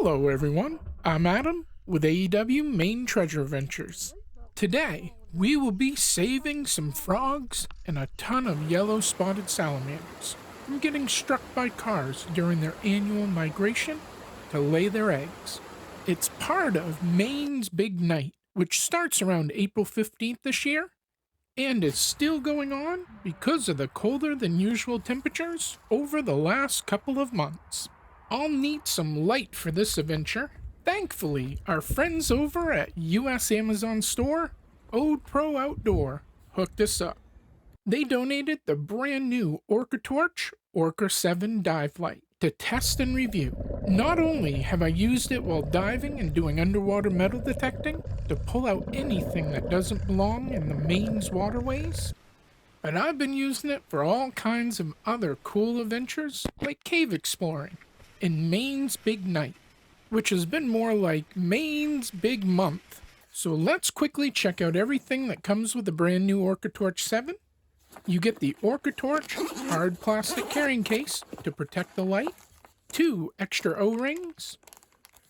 Hello everyone, I'm Adam with AEW Maine Treasure Adventures. Today, we will be saving some frogs and a ton of yellow spotted salamanders from getting struck by cars during their annual migration to lay their eggs. It's part of Maine's Big Night, which starts around April 15th this year and is still going on because of the colder than usual temperatures over the last couple of months. I'll need some light for this adventure. Thankfully, our friends over at US Amazon store, Ode Pro Outdoor, hooked us up. They donated the brand new OrcaTorch Orca 7 dive light to test and review. Not only have I used it while diving and doing underwater metal detecting to pull out anything that doesn't belong in the Maine's waterways, but I've been using it for all kinds of other cool adventures like cave exploring in Maine's Big Night, which has been more like Maine's Big Month. So let's quickly check out everything that comes with the brand new OrcaTorch 7. You get the OrcaTorch hard plastic carrying case to protect the light, 2 extra O-rings,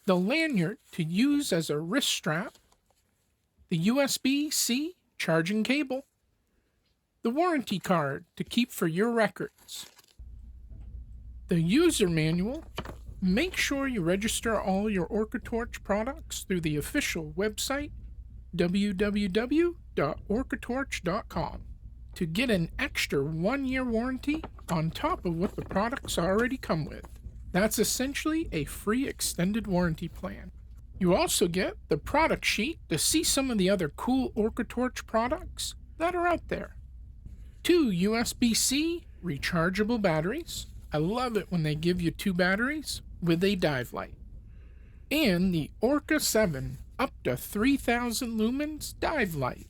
the lanyard to use as a wrist strap, the USB-C charging cable, the warranty card to keep for your records, the user manual. Make sure you register all your OrcaTorch products through the official website www.orcatorch.com to get an extra 1-year warranty on top of what the products already come with. That's essentially a free extended warranty plan. You also get the product sheet to see some of the other cool OrcaTorch products that are out there. 2 USB-C rechargeable batteries. I love it when they give you 2 batteries with a dive light. And the Orca 7 up to 3000 lumens dive light.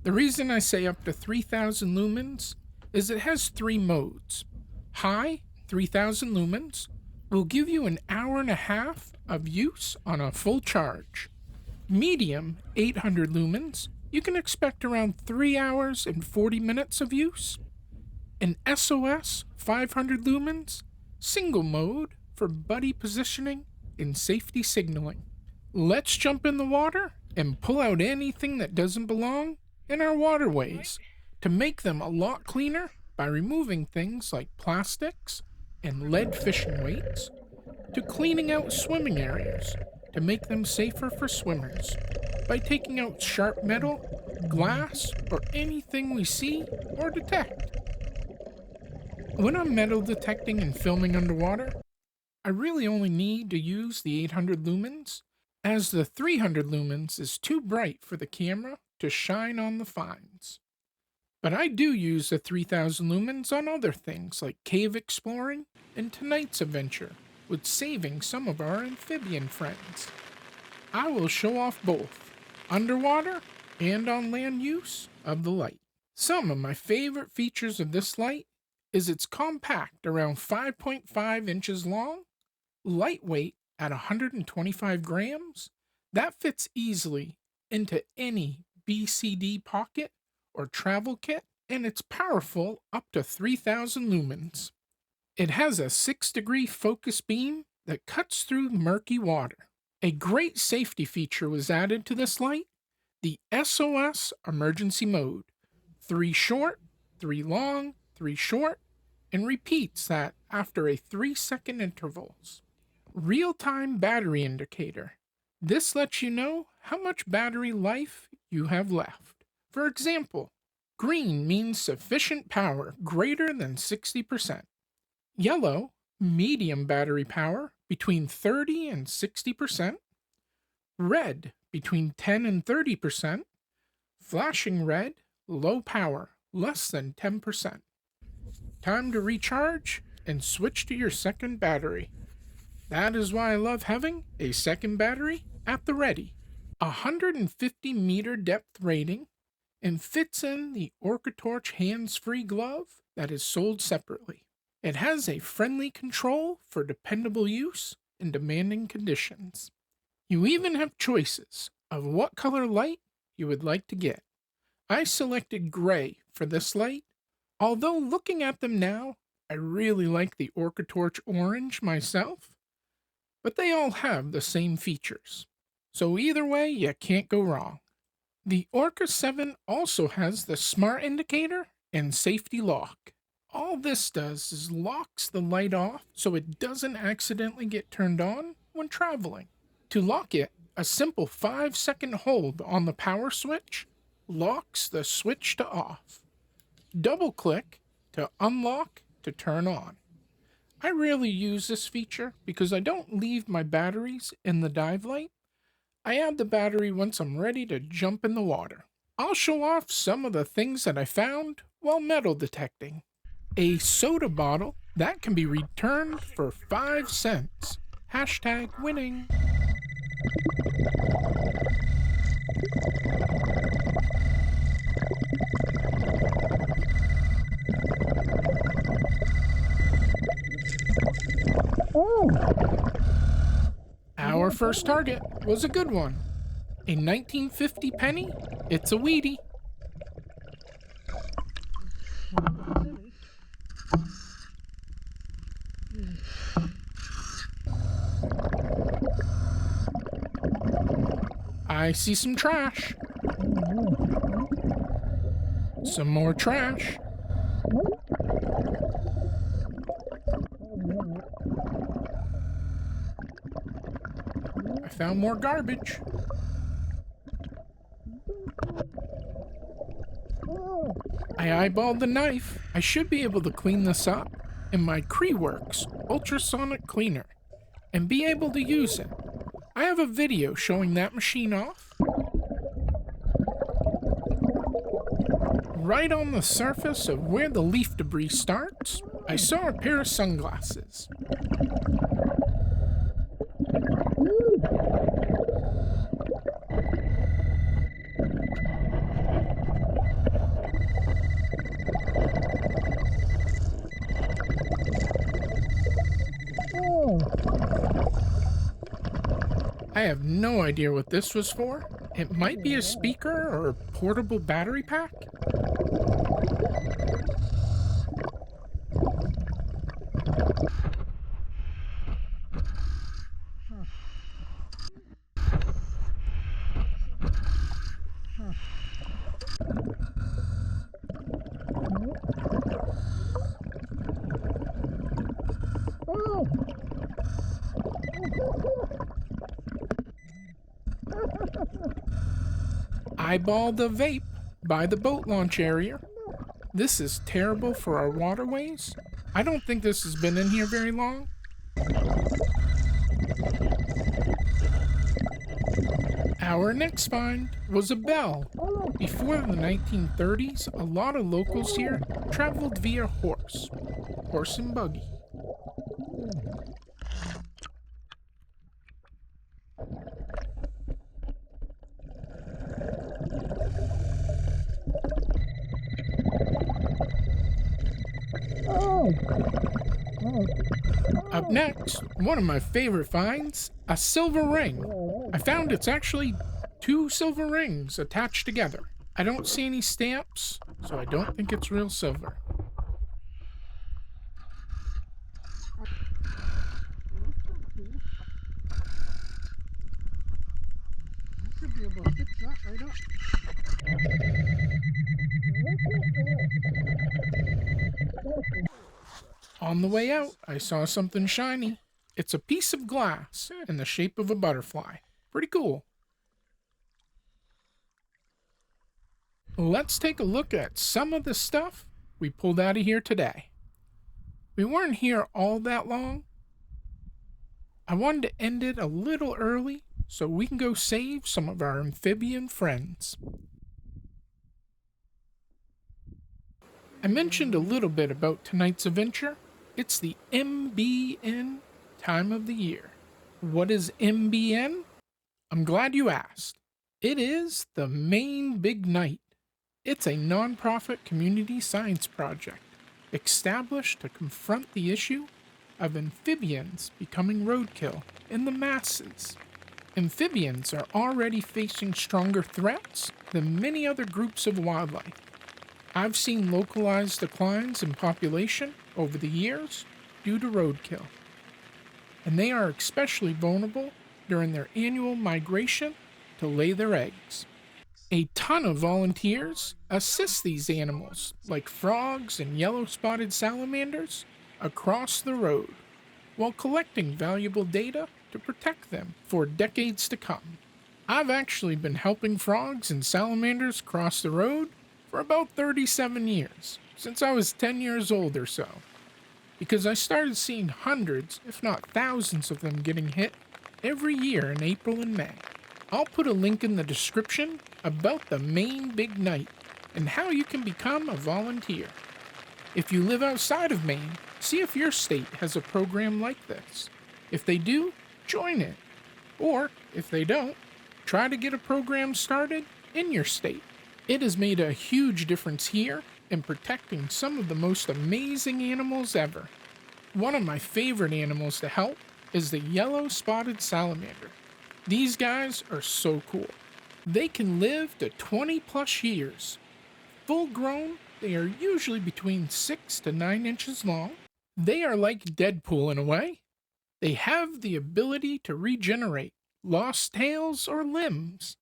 The reason I say up to 3000 lumens is it has 3 modes. High, 3000 lumens, will give you an hour and a half of use on a full charge. Medium, 800 lumens, you can expect around 3 hours and 40 minutes of use. An SOS, 500 lumens, single mode for buddy positioning and safety signaling. Let's jump in the water and pull out anything that doesn't belong in our waterways to make them a lot cleaner by removing things like plastics and lead fishing weights, to cleaning out swimming areas to make them safer for swimmers by taking out sharp metal, glass, or anything we see or detect. When I'm metal detecting and filming underwater, I really only need to use the 800 lumens, as the 300 lumens is too bright for the camera to shine on the finds. But I do use the 3000 lumens on other things like cave exploring and tonight's adventure with saving some of our amphibian friends. I will show off both underwater and on land use of the light. Some of my favorite features of this light is it's compact, around 5.5 inches long, lightweight at 125 grams, that fits easily into any BCD pocket or travel kit, and it's powerful up to 3000 lumens. It has a 6-degree focus beam that cuts through murky water. A great safety feature was added to this light, the SOS emergency mode. 3 short, 3 long, 3 short, and repeats that after a 3-second intervals. Real-time battery indicator. This lets you know how much battery life you have left. For example, green means sufficient power greater than 60%. Yellow, medium battery power between 30 and 60%. Red, between 10 and 30%. Flashing red, low power, less than 10%. Time to recharge and switch to your second battery. That is why I love having a second battery at the ready. 150 meter depth rating and fits in the OrcaTorch hands-free glove that is sold separately. It has a friendly control for dependable use in demanding conditions. You even have choices of what color light you would like to get. I selected gray for this light, although looking at them now, I really like the OrcaTorch orange myself. but they all have the same features. So either way, you can't go wrong. The Orca 7 also has the smart indicator and safety lock. All this does is locks the light off so it doesn't accidentally get turned on when traveling. To lock it, a simple 5-second hold on the power switch locks the switch to off. Double click to unlock to turn on. I rarely use this feature because I don't leave my batteries in the dive light. I add the battery once I'm ready to jump in the water. I'll show off some of the things that I found while metal detecting. A soda bottle that can be returned for 5 cents. Hashtag winning. Our first target was a good one. A 1950 penny. It's a Wheatie. I see some trash. Some more trash. I found more garbage. I eyeballed the knife. I should be able to clean this up in my Creeworks ultrasonic cleaner and be able to use it. I have a video showing that machine off. Right on the surface of where the leaf debris starts, I saw a pair of sunglasses. I have no idea what this was for. It might be a speaker or a portable battery pack. Eyeball the vape by the boat launch area. This is terrible for our waterways. I don't think this has been in here very long. Our next find was a bell. Before the 1930s, a lot of locals here traveled via horse and buggy. Up next, one of my favorite finds, a silver ring. I found it's actually 2 silver rings attached together. I don't see any stamps, so I don't think it's real silver. Should be able to fix that right up. On the way out, I saw something shiny. It's a piece of glass in the shape of a butterfly. Pretty cool. Let's take a look at some of the stuff we pulled out of here today. We weren't here all that long. I wanted to end it a little early so we can go save some of our amphibian friends. I mentioned a little bit about tonight's adventure. It's the MBN time of the year. What is MBN? I'm glad you asked. It is the Maine Big Night. It's a nonprofit community science project established to confront the issue of amphibians becoming roadkill in the masses. Amphibians are already facing stronger threats than many other groups of wildlife. I've seen localized declines in population over the years due to roadkill. and they are especially vulnerable during their annual migration to lay their eggs. A ton of volunteers assist these animals, like frogs and yellow spotted salamanders, across the road, while collecting valuable data to protect them for decades to come. I've actually been helping frogs and salamanders cross the road for about 37 years, since I was 10 years old or so, because I started seeing hundreds, if not thousands of them getting hit every year in April and May. I'll put a link in the description about the Maine Big Night and how you can become a volunteer. If you live outside of Maine, see if your state has a program like this. If they do, join it. Or, if they don't, try to get a program started in your state. It has made a huge difference here in protecting some of the most amazing animals ever. One of my favorite animals to help is the yellow spotted salamander. These guys are so cool. They can live to 20 plus years. Full grown, they are usually between 6 to 9 inches long. They are like Deadpool in a way. They have the ability to regenerate lost tails or limbs.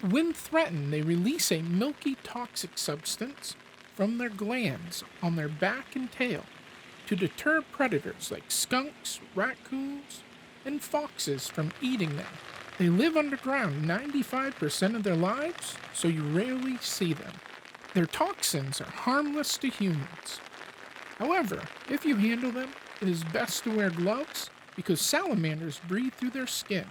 When threatened, they release a milky toxic substance from their glands on their back and tail to deter predators like skunks, raccoons, and foxes from eating them. They live underground 95% of their lives, so you rarely see them. Their toxins are harmless to humans. However, if you handle them, it is best to wear gloves because salamanders breathe through their skin,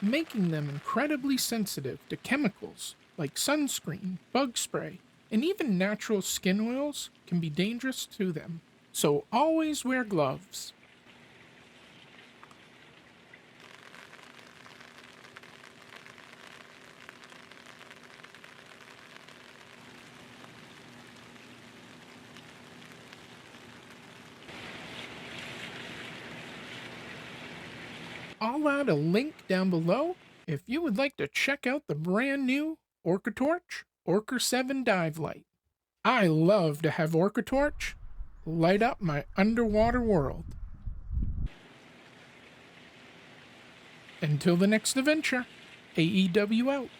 making them incredibly sensitive to chemicals like sunscreen, bug spray, and even natural skin oils can be dangerous to them. So always wear gloves. I'll add a link down below if you would like to check out the brand new OrcaTorch Orca 7 dive light. I love to have OrcaTorch light up my underwater world. Until the next adventure, AEW out.